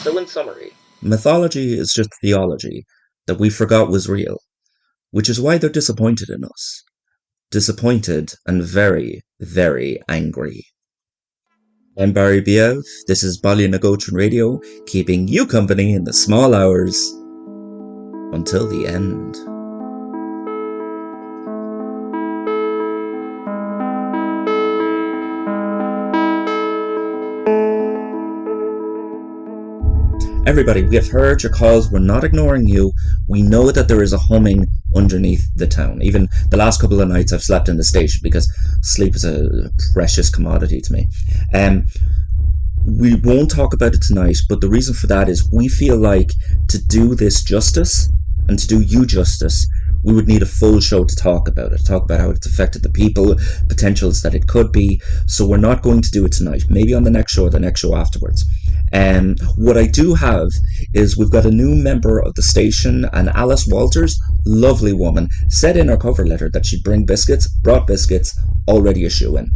So in summary, mythology is just theology that we forgot was real, which is why they're disappointed in us. Disappointed and very, very angry. I'm Barry Biev. This is Baile Na Gótrin Radio, keeping you company in the small hours until the end. Everybody, we have heard your calls. We're not ignoring you. We know that there is a humming underneath the town. Even the last couple of nights I've slept in the station because sleep is a precious commodity to me. We won't talk about it tonight, but the reason for that is we feel like to do this justice and to do you justice, we would need a full show to talk about it, talk about how it's affected the people, potentials that it could be. So we're not going to do it tonight. Maybe on the next show or the next show afterwards. What I do have is we've got a new member of the station, and Alice Walters, lovely woman, said in her cover letter that she'd bring biscuits, brought biscuits, already a shoe-in.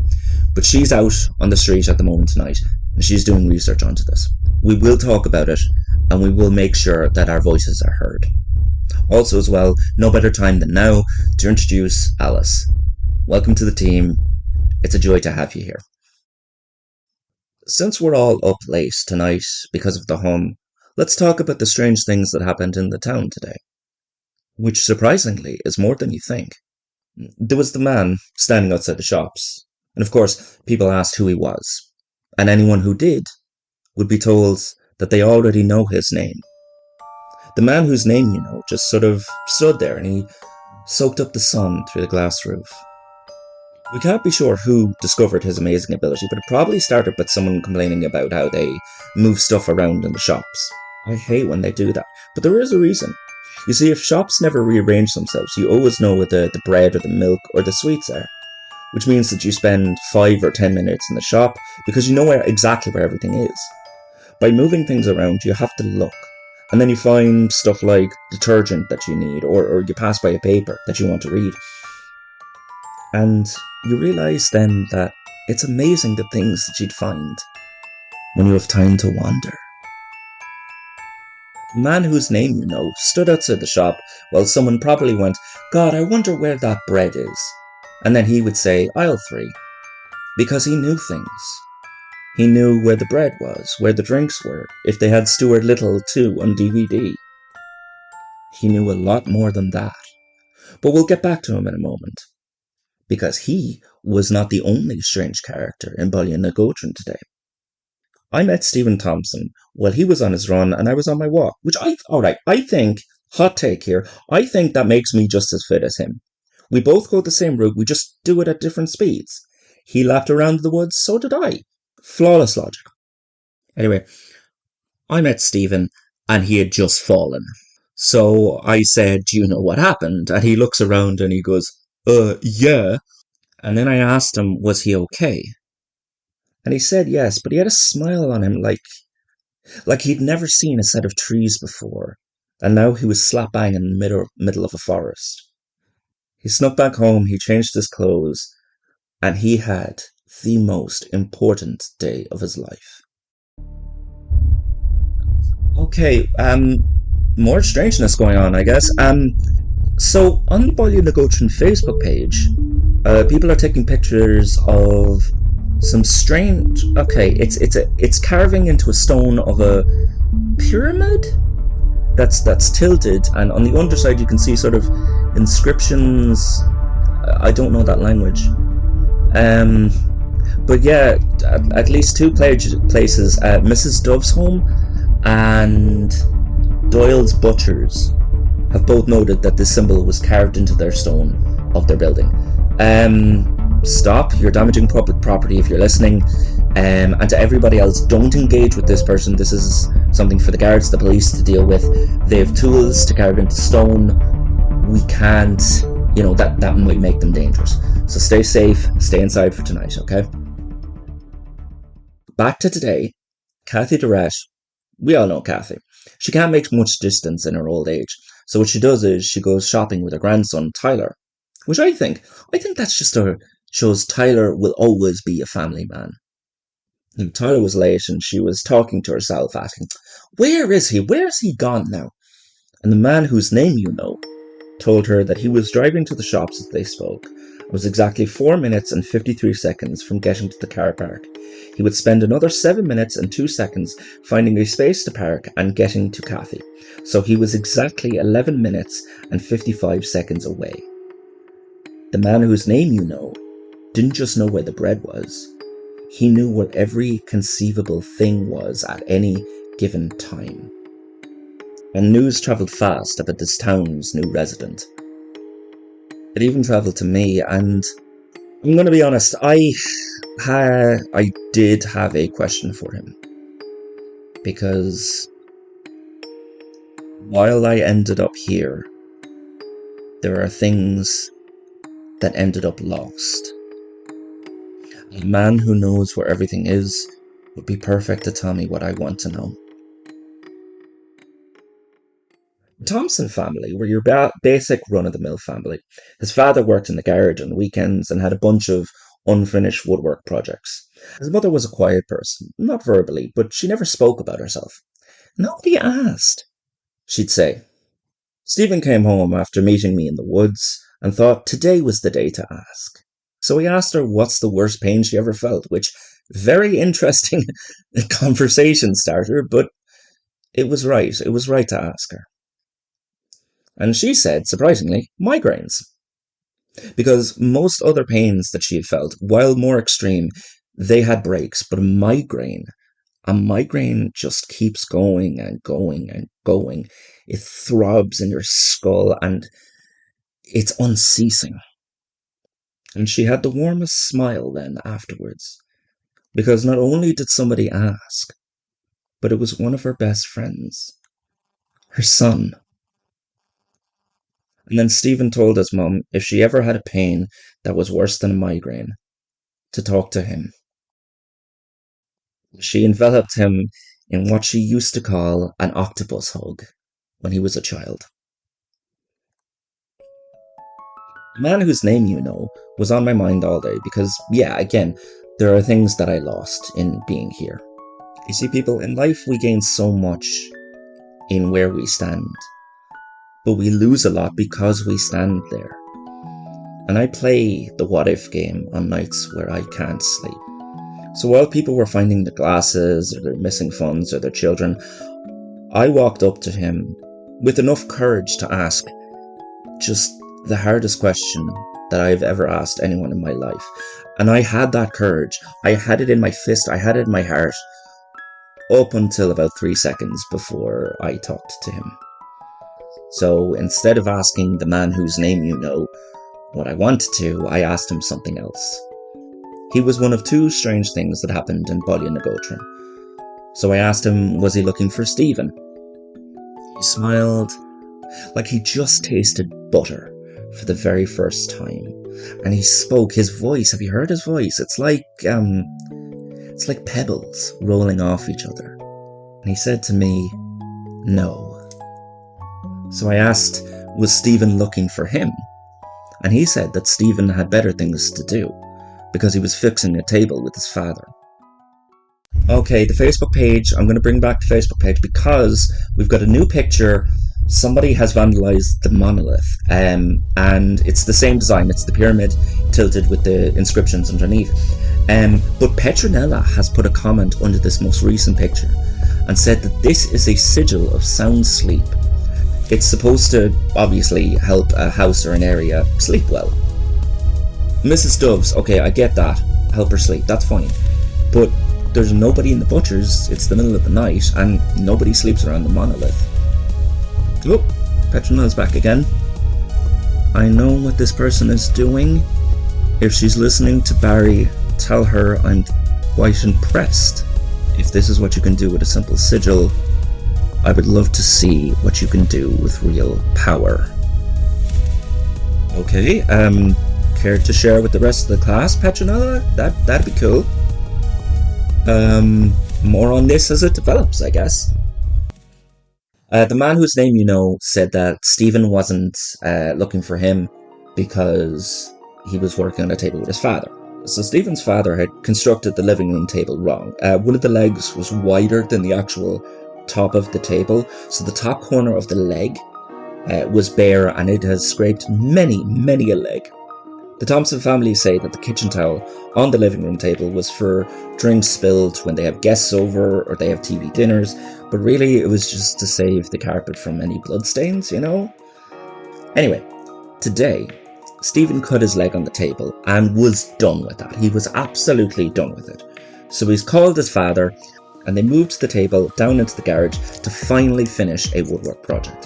But she's out on the street at the moment tonight, and she's doing research onto this. We will talk about it, and we will make sure that our voices are heard. Also as well, no better time than now to introduce Alice. Welcome to the team. It's a joy to have you here. Since we're all up late tonight because of the hum, let's talk about the strange things that happened in the town today. Which surprisingly is more than you think. There was the man standing outside the shops, and of course people asked who he was, and anyone who did would be told that they already know his name. The man whose name you know just sort of stood there and he soaked up the sun through the glass roof. We can't be sure who discovered his amazing ability, but it probably started with someone complaining about how they move stuff around in the shops. I hate when they do that, but there is a reason. You see, if shops never rearrange themselves, you always know where the bread or the milk or the sweets are, which means that you spend 5 or 10 minutes in the shop because you know exactly where everything is. By moving things around, you have to look, and then you find stuff like detergent that you need, or you pass by a paper that you want to read. And you realise then that it's amazing the things that you'd find when you have time to wander. The man whose name you know stood outside the shop while someone probably went, "God, I wonder where that bread is." And then he would say, "Aisle 3. Because he knew things. He knew where the bread was, where the drinks were, if they had Stuart Little 2 on DVD. He knew a lot more than that. But we'll get back to him in a moment. Because he was not the only strange character in Baile Na Gótrin today. I met Stephen Thompson while he was on his run and I was on my walk, which I think, hot take here, I think that makes me just as fit as him. We both go the same route, we just do it at different speeds. He lapped around the woods, so did I. Flawless logic. Anyway, I met Stephen and he had just fallen. So I said, "Do you know what happened?" And he looks around and he goes, yeah. And then I asked him, was he okay? And he said yes, but he had a smile on him like he'd never seen a set of trees before. And now he was slap bang in the middle of a forest. He snuck back home, he changed his clothes, and he had the most important day of his life. Okay, more strangeness going on, I guess. So on the Baile Na Gótrin Facebook page, people are taking pictures of some strange. Okay, it's carving into a stone of a pyramid that's tilted, and on the underside you can see sort of inscriptions. I don't know that language. But yeah, at least 2 places, Mrs. Dove's home and Doyle's Butchers, have both noted that this symbol was carved into their stone of their building. Stop, you're damaging public property if you're listening. And to everybody else, don't engage with this person. This is something for the guards, the police to deal with. They have tools to carve into stone. We can't, that might make them dangerous. So stay safe, stay inside for tonight, okay? Back to today, Kathy Durrett. We all know Kathy. She can't make much distance in her old age. So what she does is she goes shopping with her grandson, Tyler. Which I think that's just shows Tyler will always be a family man. And Tyler was late and she was talking to herself, asking, "Where is he? Where's he gone now?" And the man whose name you know told her that he was driving to the shops as they spoke. It was exactly 4 minutes and 53 seconds from getting to the car park. He would spend another 7 minutes and 2 seconds finding a space to park and getting to Kathy. So he was exactly 11 minutes and 55 seconds away. The man whose name you know didn't just know where the bread was. He knew where every conceivable thing was at any given time. And news travelled fast about this town's new resident. It even travelled to me, and I'm going to be honest, I did have a question for him. Because while I ended up here, there are things that ended up lost. A man who knows where everything is would be perfect to tell me what I want to know. The Thompson family were your basic run-of-the-mill family. His father worked in the garage on weekends and had a bunch of unfinished woodwork projects. His mother was a quiet person, not verbally, but she never spoke about herself. "Nobody asked," she'd say. Stephen came home after meeting me in the woods and thought today was the day to ask. So he asked her what's the worst pain she ever felt, which, very interesting conversation starter, but it was right to ask her. And she said, surprisingly, migraines. Because most other pains that she had felt, while more extreme, they had breaks, but a migraine just keeps going and going and going. It throbs in your skull and it's unceasing. And she had the warmest smile then afterwards, because not only did somebody ask, but it was one of her best friends, her son. And then Stephen told his mum if she ever had a pain that was worse than a migraine, to talk to him. She enveloped him in what she used to call an octopus hug when he was a child. The man whose name you know was on my mind all day because, yeah, again, there are things that I lost in being here. You see, people, in life we gain so much in where we stand, but we lose a lot because we stand there. And I play the what if game on nights where I can't sleep. So while people were finding their glasses or their missing funds or their children, I walked up to him with enough courage to ask just the hardest question that I've ever asked anyone in my life. And I had that courage. I had it in my fist. I had it in my heart up until about 3 seconds before I talked to him. So instead of asking the man whose name you know what I wanted to, I asked him something else. He was one of 2 strange things that happened in Baile Na Gótrin. So I asked him, was he looking for Stephen? He smiled like he just tasted butter for the very first time. And he spoke, his voice, have you heard his voice? It's like pebbles rolling off each other. And he said to me, no. So I asked, was Stephen looking for him? And he said that Stephen had better things to do, because he was fixing a table with his father. Okay, the Facebook page, I'm going to bring back the Facebook page because we've got a new picture. Somebody has vandalized the monolith, and it's the same design. It's the pyramid tilted with the inscriptions underneath. But Petronella has put a comment under this most recent picture and said that this is a sigil of sound sleep. It's supposed to obviously help a house or an area sleep well. Mrs. Doves, okay, I get that. Help her sleep, that's fine. But there's nobody in the butcher's, it's the middle of the night, and nobody sleeps around the monolith. Oh, Petronella's back again. I know what this person is doing. If she's listening to Barry, tell her I'm quite impressed. If this is what you can do with a simple sigil, I would love to see what you can do with real power. Okay, care to share with the rest of the class, Petronella? That'd be cool. More on this as it develops, I guess. The man whose name you know said that Stephen wasn't looking for him because he was working on a table with his father. So Stephen's father had constructed the living room table wrong. One of the legs was wider than the actual top of the table, so the top corner of the leg was bare, and it has scraped many a leg. The Thompson family say that the kitchen towel on the living room table was for drinks spilled when they have guests over or they have TV dinners, but really it was just to save the carpet from any bloodstains, you know? Anyway, today, Stephen cut his leg on the table and was done with that. He was absolutely done with it. So he's called his father and they moved the table down into the garage to finally finish a woodwork project.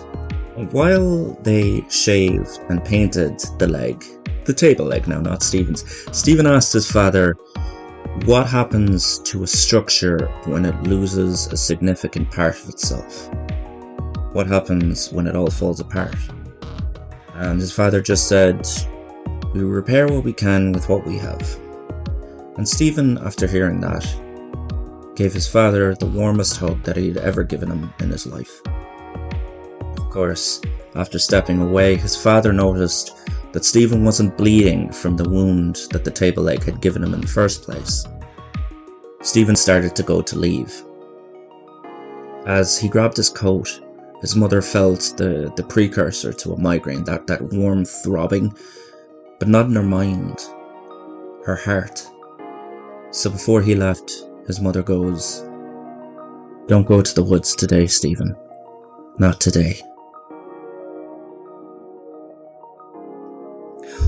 While they shaved and painted the leg, the table leg now, not Stephen's, Stephen asked his father, what happens to a structure when it loses a significant part of itself? What happens when it all falls apart? And his father just said, we repair what we can with what we have. And Stephen, after hearing that, gave his father the warmest hug that he'd ever given him in his life. Of course, after stepping away, his father noticed that Stephen wasn't bleeding from the wound that the table leg had given him in the first place. Stephen started to go to leave. As he grabbed his coat, his mother felt the precursor to a migraine, that warm throbbing, but not in her mind, her heart. So before he left, his mother goes, don't go to the woods today, Stephen. Not today.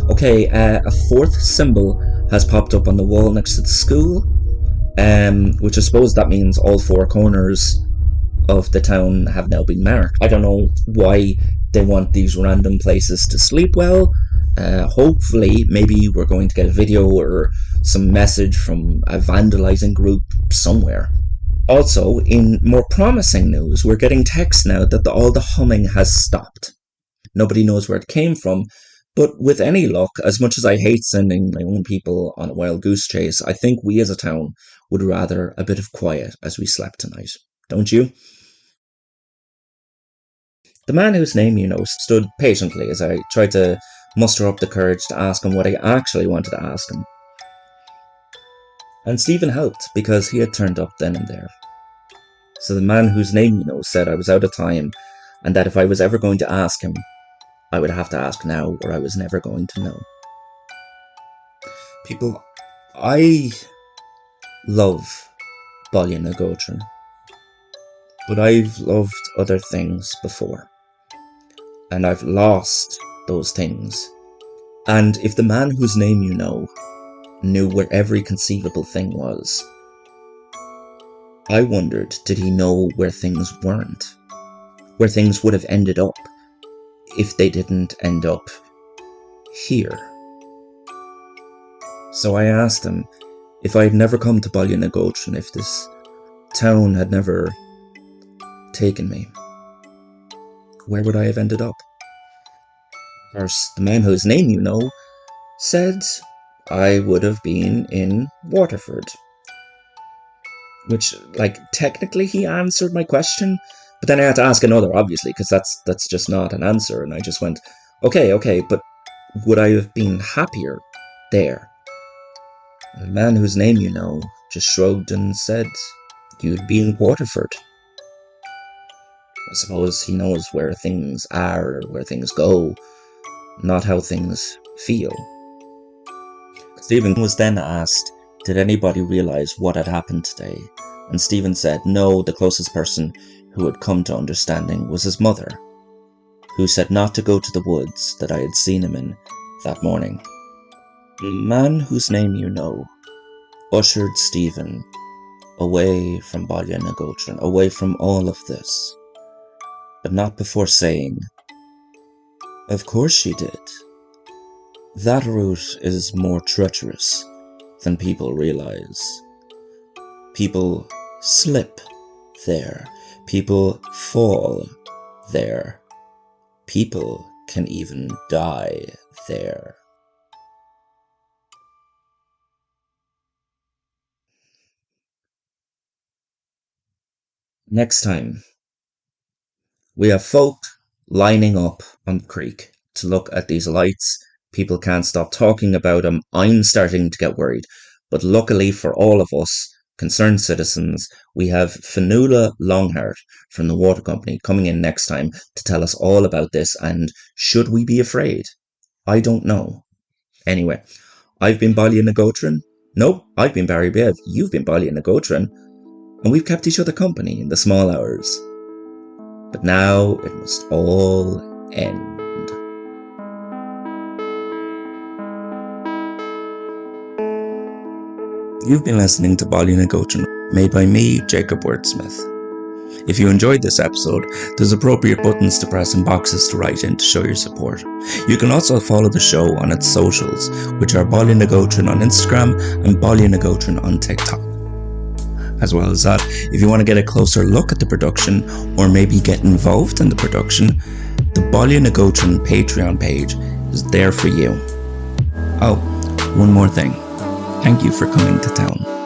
Okay, a fourth symbol has popped up on the wall next to the school, which I suppose that means all four corners of the town have now been marked. I don't know why they want these random places to sleep well. Hopefully, maybe we're going to get a video or some message from a vandalizing group somewhere. Also, in more promising news, we're getting text now that all the humming has stopped. Nobody knows where it came from, but with any luck, as much as I hate sending my own people on a wild goose chase, I think we as a town would rather a bit of quiet as we slept tonight. Don't you? The man whose name you know stood patiently as I tried to muster up the courage to ask him what I actually wanted to ask him. And Stephen helped because he had turned up then and there. So the man whose name you know said I was out of time and that if I was ever going to ask him, I would have to ask now or I was never going to know. People, I love Baile Na Gótrin, but I've loved other things before. And I've lost those things. And if the man whose name you know knew where every conceivable thing was, I wondered, did he know where things weren't? Where things would have ended up if they didn't end up here? So I asked him if I had never come to Baile Na Gótrin, if this town had never taken me, where would I have ended up? First, the man whose name you know said I would have been in Waterford. Which, technically he answered my question, but then I had to ask another, obviously, because that's just not an answer, and I just went, okay, but would I have been happier there? And the man whose name you know just shrugged and said, you'd be in Waterford. I suppose he knows where things are, or where things go, not how things feel. Stephen was then asked, did anybody realise what had happened today? And Stephen said no, the closest person who had come to understanding was his mother, who said not to go to the woods that I had seen him in that morning. The man whose name you know ushered Stephen away from Baile Na Gótrin, away from all of this, but not before saying, of course she did. That route is more treacherous than people realise. People slip there. People fall there. People can even die there. Next time, we have folk lining up on the creek to look at these lights People can't stop talking about him. I'm starting to get worried. But luckily for all of us, concerned citizens, we have Fionnuala Longheart from the water company coming in next time to tell us all about this, and should we be afraid? I don't know. Anyway, I've been Baile Na Gótrin. No, I've been Barry Bev. You've been Baile Na Gótrin. And we've kept each other company in the small hours. But now it must all end. You've been listening to Baile Na Gótrin, made by me, Jacob Wordsmith. If you enjoyed this episode, there's appropriate buttons to press and boxes to write in to show your support. You can also follow the show on its socials, which are Baile Na Gótrin on Instagram and Baile Na Gótrin on TikTok. As well as that, if you want to get a closer look at the production, or maybe get involved in the production, the Baile Na Gótrin Patreon page is there for you. Oh, one more thing. Thank you for coming to town.